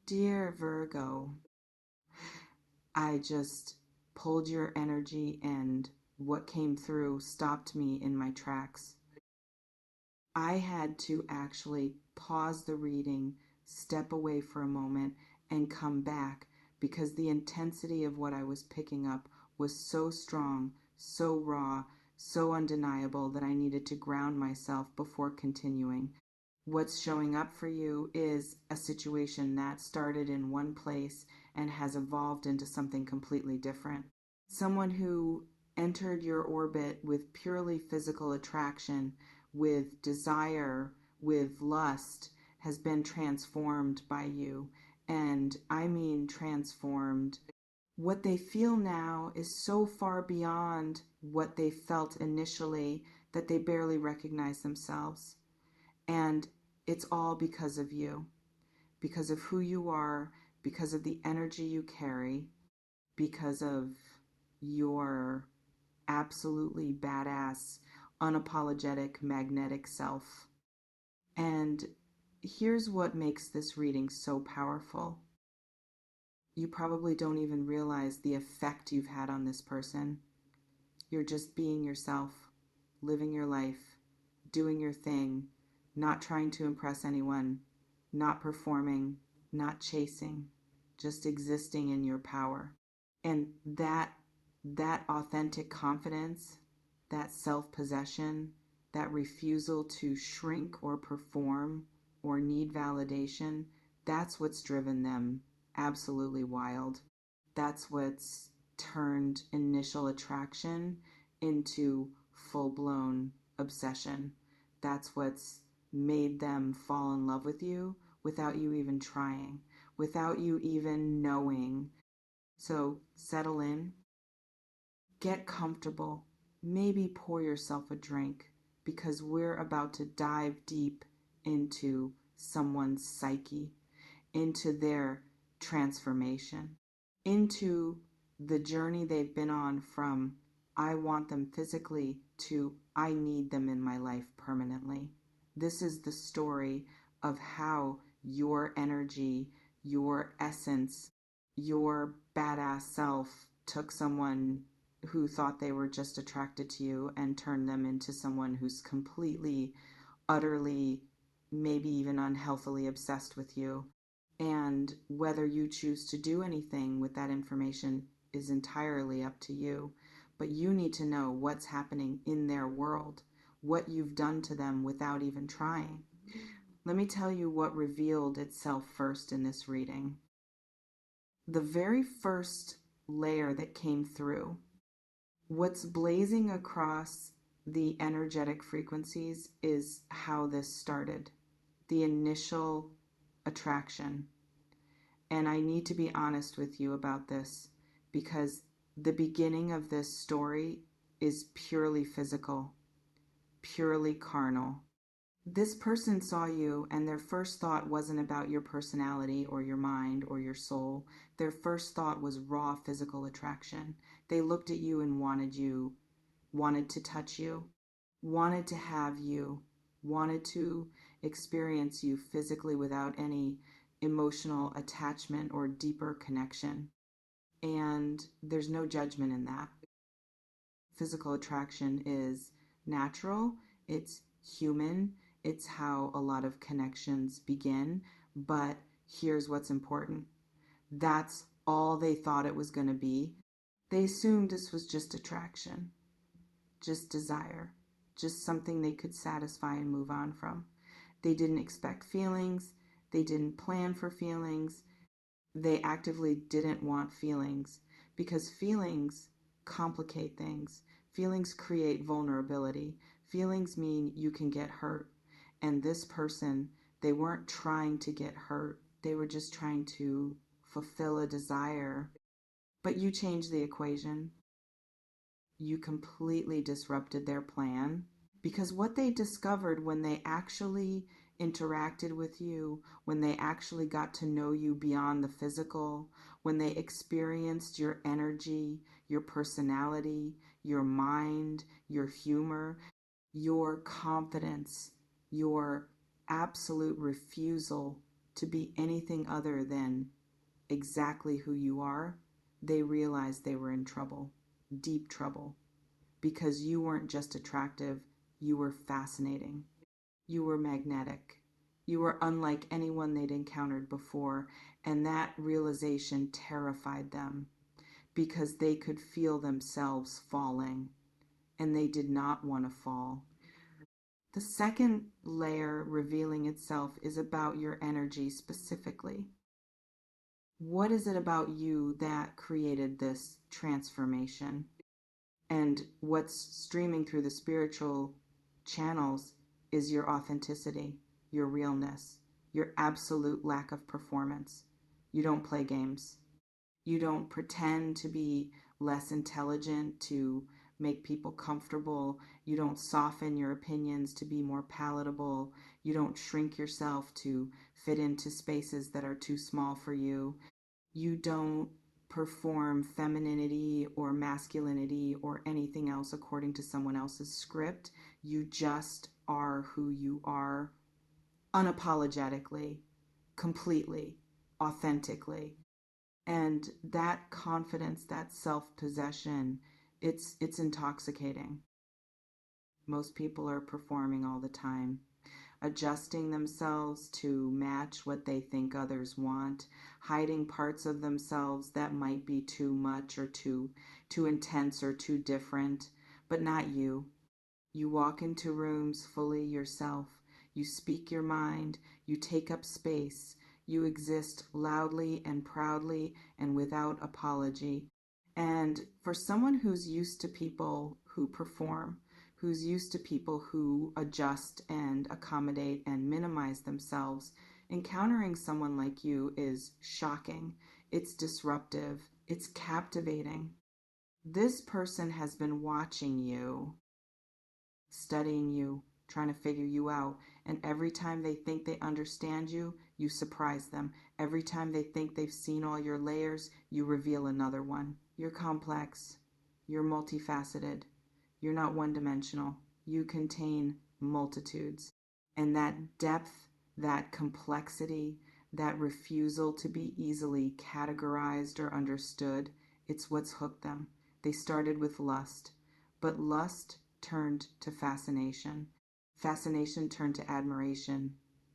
Dear Virgo, I just pulled your energy and what came through stopped me in my tracks. I had to actually pause the reading, step away for a moment, and come back because the intensity of what I was picking up was so strong, so raw, so undeniable that I needed to ground myself before continuing. What's showing up for you is a situation that started in one place and has evolved into something completely different. Someone who entered your orbit with purely physical attraction, with desire, with lust, has been transformed by you. And I mean transformed. What they feel now is so far beyond what they felt initially that they barely recognize themselves. And it's all because of you, because of who you are, because of the energy you carry, because of your absolutely badass, unapologetic, magnetic self. And here's what makes this reading so powerful. You probably don't even realize the effect you've had on this person. You're just being yourself, living your life, doing your thing, not trying to impress anyone, not performing, not chasing, just existing in your power. And that authentic confidence, that self-possession, that refusal to shrink or perform or need validation, that's what's driven them absolutely wild. That's what's turned initial attraction into full-blown obsession. That's what's made them fall in love with you without you even trying, without you even knowing. So settle in, get comfortable, maybe pour yourself a drink because we're about to dive deep into someone's psyche, into their transformation, into the journey they've been on from I want them physically to I need them in my life permanently. This is the story of how your energy, your essence, your badass self took someone who thought they were just attracted to you and turned them into someone who's completely, utterly, maybe even unhealthily obsessed with you. And whether you choose to do anything with that information is entirely up to you. But you need to know what's happening in their world, what you've done to them without even trying. Let me tell you what revealed itself first in this reading. The very first layer that came through, what's blazing across the energetic frequencies is how this started, the initial attraction. And I need to be honest with you about this because the beginning of this story is purely physical, purely carnal. This person saw you and their first thought wasn't about your personality or your mind or your soul. Their first thought was raw physical attraction. They looked at you and wanted to touch you, wanted to have you, wanted to experience you physically without any emotional attachment or deeper connection. And there's no judgment in that. Physical attraction is natural, it's human, it's how a lot of connections begin. But here's what's important. That's all they thought it was going to be. They assumed this was just attraction, just desire, just something they could satisfy and move on from. They didn't expect feelings. They didn't plan for feelings. They actively didn't want feelings because feelings complicate things. Feelings create vulnerability. Feelings mean you can get hurt. And this person, they weren't trying to get hurt. They were just trying to fulfill a desire. But you changed the equation. You completely disrupted their plan because what they discovered when they actually interacted with you, when they actually got to know you beyond the physical, when they experienced your energy, your personality, your mind, your humor, your confidence, your absolute refusal to be anything other than exactly who you are, they realized they were in trouble, deep trouble, because you weren't just attractive, you were fascinating. You were magnetic. You were unlike anyone they'd encountered before, and that realization terrified them because they could feel themselves falling, and they did not want to fall. The second layer revealing itself is about your energy specifically. What is it about you that created this transformation? And what's streaming through the spiritual channels is your authenticity, your realness, your absolute lack of performance. You don't play games. You don't pretend to be less intelligent to make people comfortable. You don't soften your opinions to be more palatable. You don't shrink yourself to fit into spaces that are too small for you. You don't perform femininity or masculinity or anything else according to someone else's script. You just are who you are unapologetically, completely, authentically. And that confidence, that self-possession, it's intoxicating. Most people are performing all the time, adjusting themselves to match what they think others want, hiding parts of themselves that might be too much or too intense or too different, but not you. You walk into rooms fully yourself. You speak your mind. You take up space. You exist loudly and proudly and without apology. And for someone who's used to people who perform, who's used to people who adjust and accommodate and minimize themselves, encountering someone like you is shocking. It's disruptive. It's captivating. This person has been watching you, studying you, trying to figure you out. And every time they think they understand you, you surprise them. Every time they think they've seen all your layers, you reveal another one. You're complex. You're multifaceted. You're not one-dimensional. You contain multitudes. And that depth, that complexity, that refusal to be easily categorized or understood, it's what's hooked them. They started with lust, but lust turned to fascination. Fascination turned to admiration.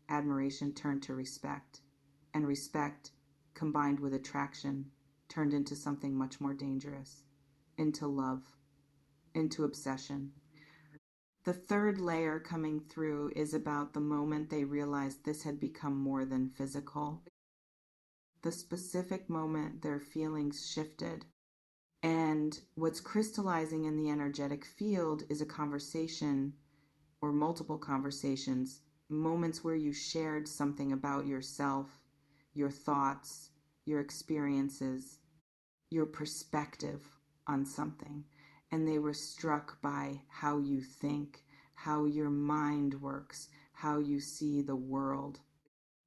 Admiration turned to respect. And respect, combined with attraction, turned into something much more dangerous, into love, into obsession. The third layer coming through is about the moment they realized this had become more than physical. The specific moment their feelings shifted. And what's crystallizing in the energetic field is a conversation or multiple conversations, moments where you shared something about yourself, your thoughts, your experiences, your perspective on something. And they were struck by how you think, how your mind works, how you see the world.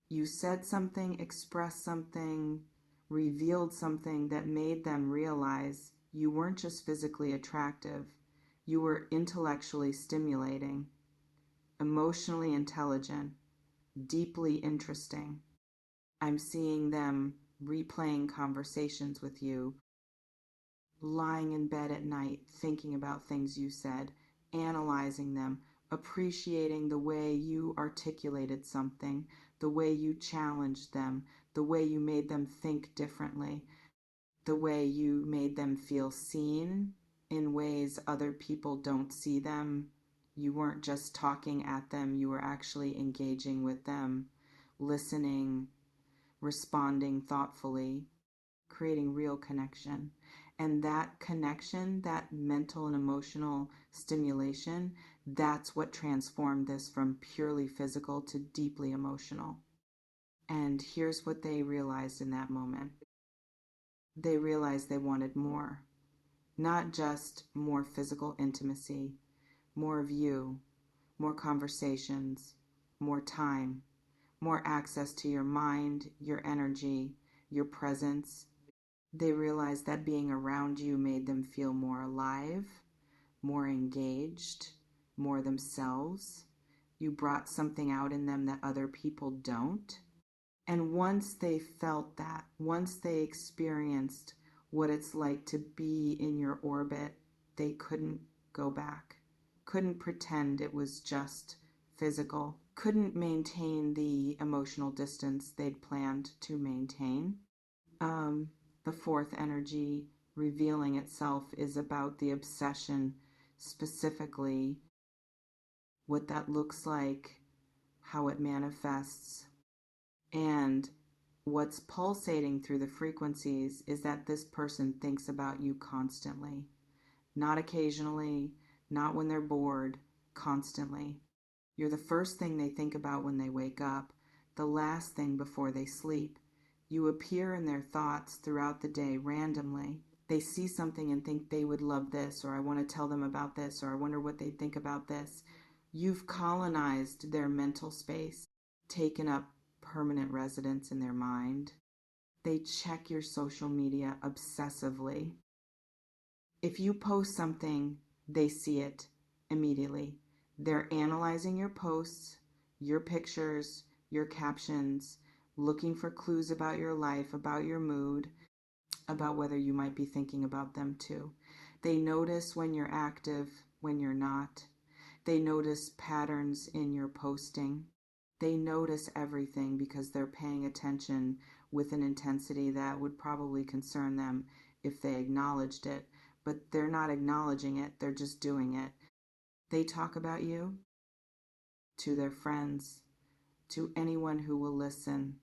You said something, expressed something, revealed something that made them realize you weren't just physically attractive, you were intellectually stimulating, emotionally intelligent, deeply interesting. I'm seeing them replaying conversations with you, lying in bed at night thinking about things you said, analyzing them, appreciating the way you articulated something, the way you challenged them, the way you made them think differently, the way you made them feel seen in ways other people don't see them. You weren't just talking at them, you were actually engaging with them, listening, responding thoughtfully, creating real connection. And that connection, that mental and emotional stimulation, that's what transformed this from purely physical to deeply emotional. And here's what they realized in that moment. They realized they wanted more. Not just more physical intimacy, more of you, more conversations, more time, more access to your mind, your energy, your presence. They realized that being around you made them feel more alive, more engaged, more themselves. You brought something out in them that other people don't. And once they felt that, once they experienced what it's like to be in your orbit, they couldn't go back, couldn't pretend it was just physical, couldn't maintain the emotional distance they'd planned to maintain. Um, the fourth energy revealing itself is about the obsession, specifically what that looks like, how it manifests, and what's pulsating through the frequencies is that this person thinks about you constantly, not occasionally, not when they're bored, constantly. You're the first thing they think about when they wake up, the last thing before they sleep. You appear in their thoughts throughout the day randomly. They see something and think they would love this, or I want to tell them about this, or I wonder what they'd think about this. You've colonized their mental space, taken up permanent residence in their mind. They check your social media obsessively. If you post something, they see it immediately. They're analyzing your posts, your pictures, your captions, looking for clues about your life, about your mood, about whether you might be thinking about them too. They notice when you're active, when you're not. They notice patterns in your posting. They notice everything because they're paying attention with an intensity that would probably concern them if they acknowledged it, but they're not acknowledging it, they're just doing it. They talk about you to their friends, to anyone who will listen.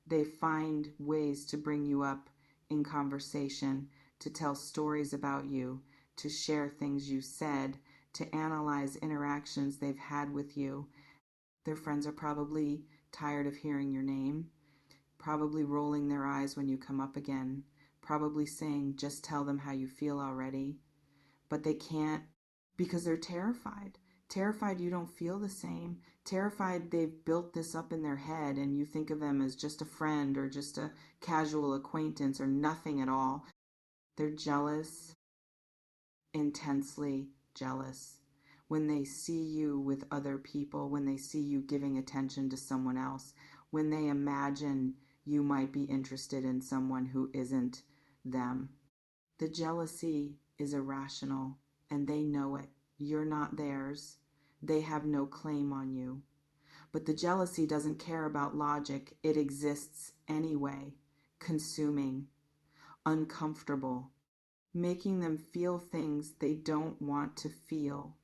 They find ways to bring you up in conversation, to tell stories about you, to share things you said, to analyze interactions they've had with you. Their friends are probably tired of hearing your name, probably rolling their eyes when you come up again, probably saying, just tell them how you feel already. But they can't because they're terrified. Terrified you don't feel the same. Terrified they've built this up in their head and you think of them as just a friend or just a casual acquaintance or nothing at all. They're jealous, intensely jealous. When they see you with other people, when they see you giving attention to someone else, when they imagine you might be interested in someone who isn't them. The jealousy is irrational and they know it. You're not theirs. They have no claim on you. But the jealousy doesn't care about logic. It exists anyway, consuming, uncomfortable, making them feel things they don't want to feel,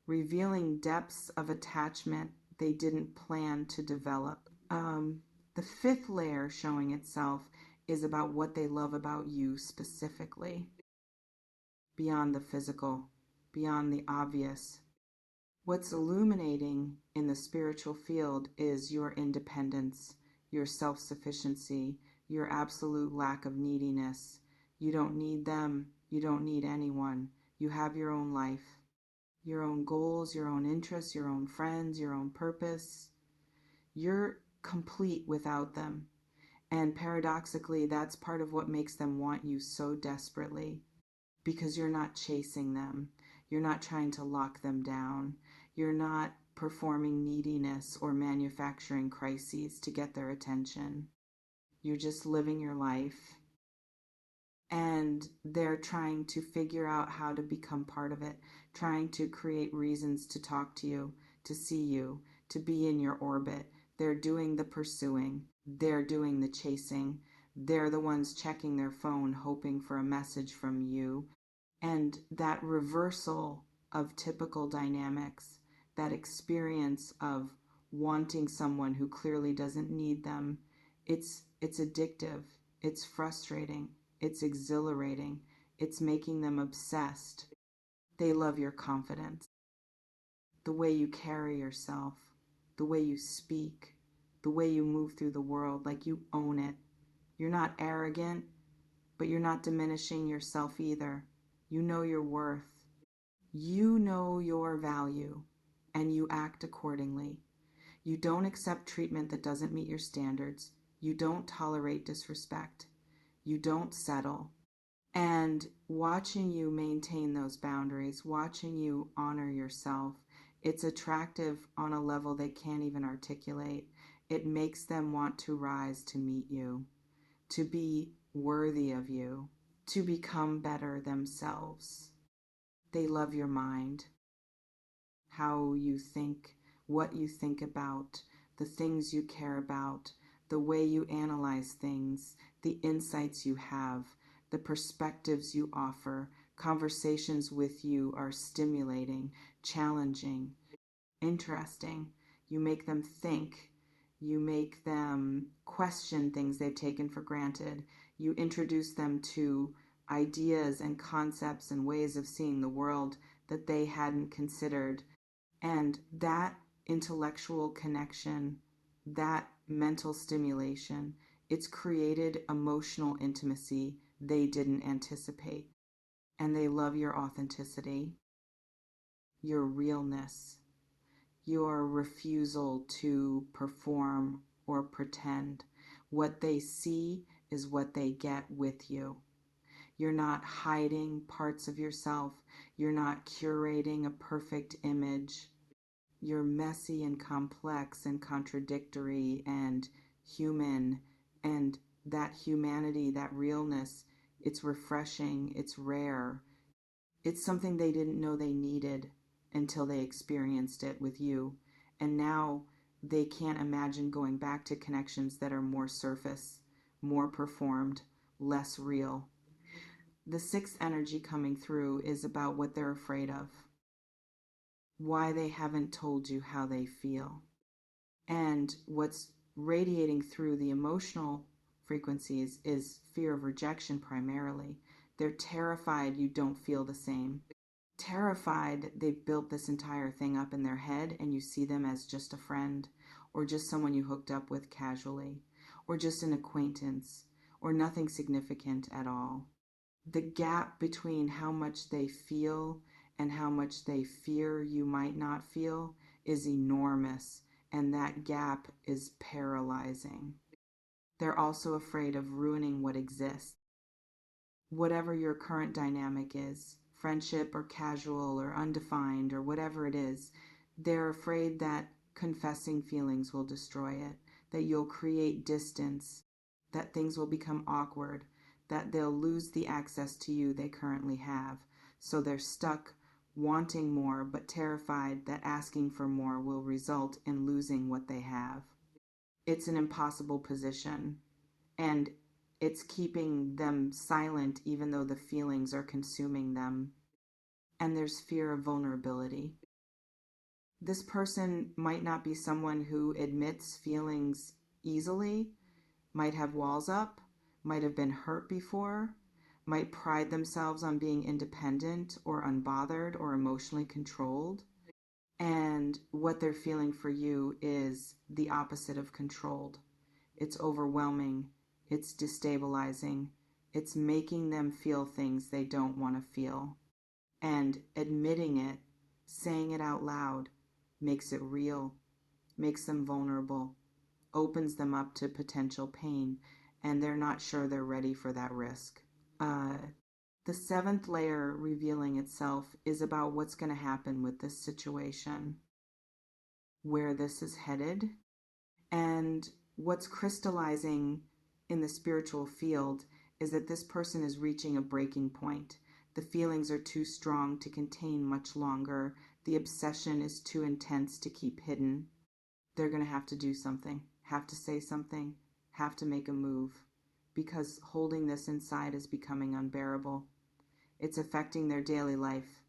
revealing depths of attachment they didn't plan to develop. The fifth layer showing itself is about what they love about you specifically, beyond the physical, beyond the obvious. What's illuminating in the spiritual field is your independence, your self-sufficiency, your absolute lack of neediness. You don't need them. You don't need anyone. You have your own life, your own goals, your own interests, your own friends, your own purpose. You're complete without them. And paradoxically, that's part of what makes them want you so desperately, because you're not chasing them. You're not trying to lock them down. You're not performing neediness or manufacturing crises to get their attention. You're just living your life. And they're trying to figure out how to become part of it, trying to create reasons to talk to you, to see you, to be in your orbit. They're doing the pursuing. They're doing the chasing. They're the ones checking their phone, hoping for a message from you. And that reversal of typical dynamics, that experience of wanting someone who clearly doesn't need them, it's addictive, it's frustrating, it's exhilarating, it's making them obsessed. They love your confidence, the way you carry yourself, the way you speak, the way you move through the world like you own it. You're not arrogant, but you're not diminishing yourself either. You know your worth. You know your value, and you act accordingly. You don't accept treatment that doesn't meet your standards. You don't tolerate disrespect. You don't settle. And watching you maintain those boundaries, watching you honor yourself, it's attractive on a level they can't even articulate. It makes them want to rise to meet you, to be worthy of you, to become better themselves. They love your mind, how you think, what you think about, the things you care about, the way you analyze things, the insights you have, the perspectives you offer. Conversations with you are stimulating, challenging, interesting. You make them think. You make them question things they've taken for granted. You introduce them to ideas and concepts and ways of seeing the world that they hadn't considered. And that intellectual connection, that mental stimulation, it's created emotional intimacy they didn't anticipate. And they love your authenticity, your realness, your refusal to perform or pretend. What they see is what they get with you. You're not hiding parts of yourself. You're not curating a perfect image. You're messy and complex and contradictory and human. And that humanity, that realness, it's refreshing, it's rare. It's something they didn't know they needed until they experienced it with you. And now they can't imagine going back to connections that are more surface, more performed, less real. The sixth energy coming through is about what they're afraid of, why they haven't told you how they feel. And what's radiating through the emotional frequencies is fear of rejection primarily. They're terrified you don't feel the same. Terrified they've built this entire thing up in their head and you see them as just a friend or just someone you hooked up with casually or just an acquaintance or nothing significant at all. The gap between how much they feel and how much they fear you might not feel is enormous, and that gap is paralyzing. They're also afraid of ruining what exists. Whatever your current dynamic is, friendship or casual or undefined or whatever it is, they're afraid that confessing feelings will destroy it, that you'll create distance, that things will become awkward, that they'll lose the access to you they currently have. So they're stuck wanting more, but terrified that asking for more will result in losing what they have. It's an impossible position, and it's keeping them silent even though the feelings are consuming them. And there's fear of vulnerability. This person might not be someone who admits feelings easily, might have walls up, might have been hurt before, might pride themselves on being independent or unbothered or emotionally controlled. And what they're feeling for you is the opposite of controlled. It's overwhelming. It's destabilizing. It's making them feel things they don't want to feel. And admitting it, saying it out loud, makes it real, makes them vulnerable, opens them up to potential pain, and they're not sure they're ready for that risk. The seventh layer revealing itself is about what's going to happen with this situation, where this is headed, and what's crystallizing in the spiritual field is that this person is reaching a breaking point. The feelings are too strong to contain much longer. The obsession is too intense to keep hidden. They're going to have to do something, have to say something, have to make a move, because holding this inside is becoming unbearable. It's affecting their daily life,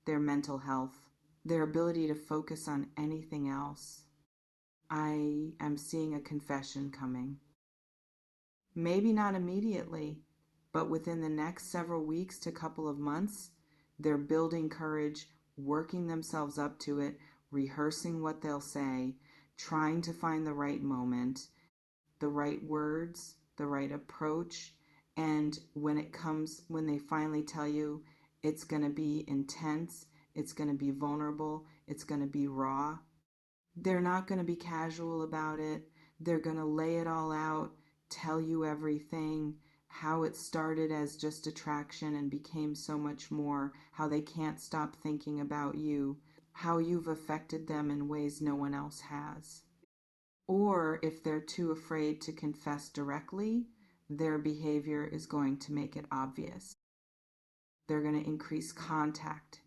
their mental health, their ability to focus on anything else. I am seeing a confession coming. Maybe not immediately, but within the next several weeks to couple of months, they're building courage, working themselves up to it, rehearsing what they'll say, trying to find the right moment, the right words, the right approach. And when they finally tell you, it's going to be intense, it's going to be vulnerable, it's going to be raw. They're not going to be casual about it. They're going to lay it all out, tell you everything, how it started as just attraction and became so much more, how they can't stop thinking about you, how you've affected them in ways no one else has. Or if they're too afraid to confess directly, their behavior is going to make it obvious. They're going to increase contact,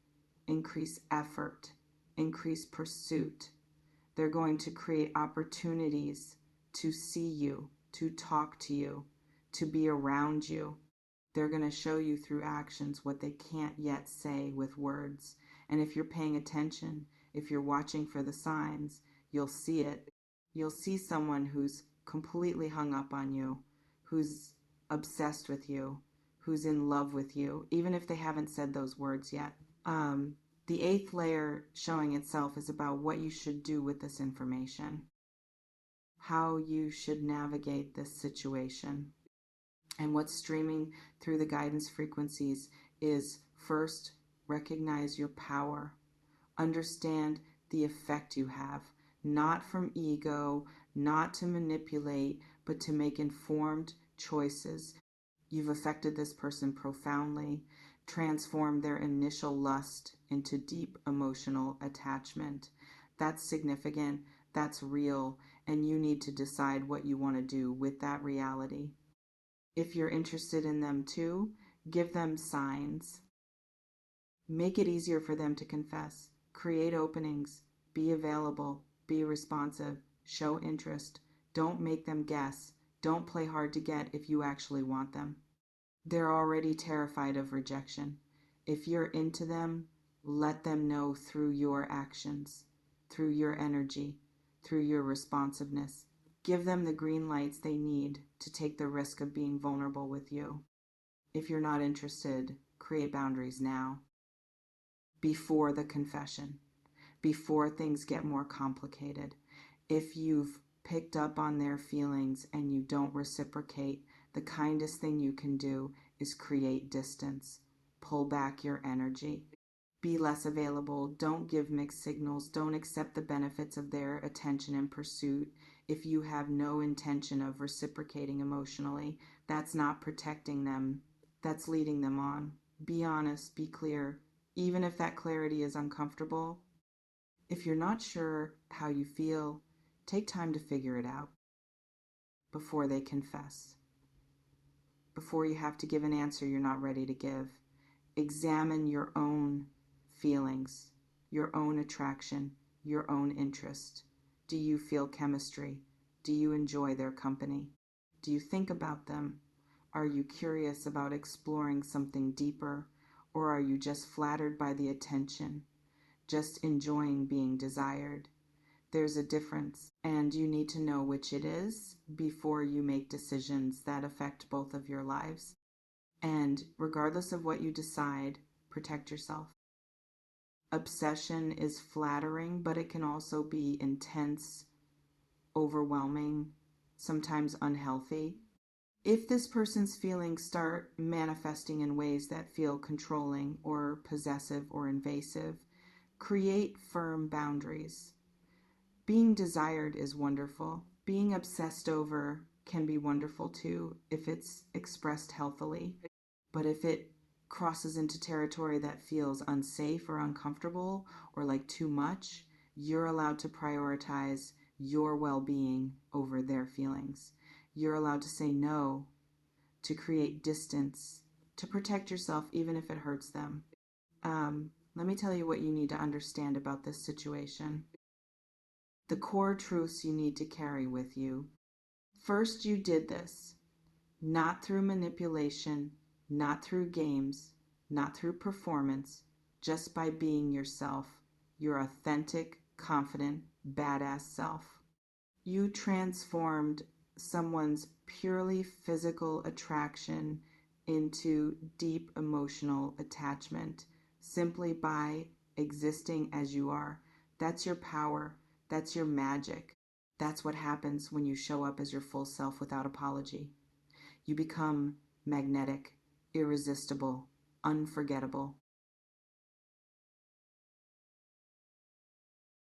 increase effort, increase pursuit. They're going to create opportunities to see you, to talk to you, to be around you. They're going to show you through actions what they can't yet say with words. And if you're paying attention, if you're watching for the signs, you'll see it. You'll see someone who's completely hung up on you, who's obsessed with you, who's in love with you, even if they haven't said those words yet. The eighth layer showing itself is about what you should do with this information, how you should navigate this situation. And what's streaming through the guidance frequencies is first, recognize your power. Understand the effect you have, not from ego, not to manipulate, but to make informed choices. You've affected this person profoundly, transformed their initial lust into deep emotional attachment. That's significant, that's real, and you need to decide what you want to do with that reality. If you're interested in them too, give them signs. Make it easier for them to confess. Create openings. Be available. Be responsive. Show interest. Don't make them guess. Don't play hard to get if you actually want them. They're already terrified of rejection. If you're into them, let them know through your actions, through your energy, through your responsiveness. Give them the green lights they need to take the risk of being vulnerable with you. If you're not interested, create boundaries now. Before the confession, before things get more complicated. If you've picked up on their feelings and you don't reciprocate, the kindest thing you can do is create distance. Pull back your energy. Be less available. Don't give mixed signals. Don't accept the benefits of their attention and pursuit. If you have no intention of reciprocating emotionally, that's not protecting them. That's leading them on. Be honest. Be clear. Even if that clarity is uncomfortable, if you're not sure how you feel, take time to figure it out before they confess. Before you have to give an answer you're not ready to give. Examine your own feelings, your own attraction, your own interest. Do you feel chemistry? Do you enjoy their company? Do you think about them? Are you curious about exploring something deeper? Or are you just flattered by the attention, just enjoying being desired? There's a difference, and you need to know which it is before you make decisions that affect both of your lives. And regardless of what you decide, protect yourself. Obsession is flattering, but it can also be intense, overwhelming, sometimes unhealthy. If this person's feelings start manifesting in ways that feel controlling or possessive or invasive, create firm boundaries. Being desired is wonderful. Being obsessed over can be wonderful too if it's expressed healthily. But if it crosses into territory that feels unsafe or uncomfortable or like too much, you're allowed to prioritize your well-being over their feelings. You're allowed to say no, to create distance, to protect yourself even if it hurts them. Let me tell you what you need to understand about this situation. The core truths you need to carry with you. First, you did this, not through manipulation, not through games, not through performance, just by being yourself, your authentic, confident, badass self. You transformed someone's purely physical attraction into deep emotional attachment simply by existing as you are. That's your power. That's your magic. That's what happens when you show up as your full self without apology. You become magnetic, irresistible, unforgettable.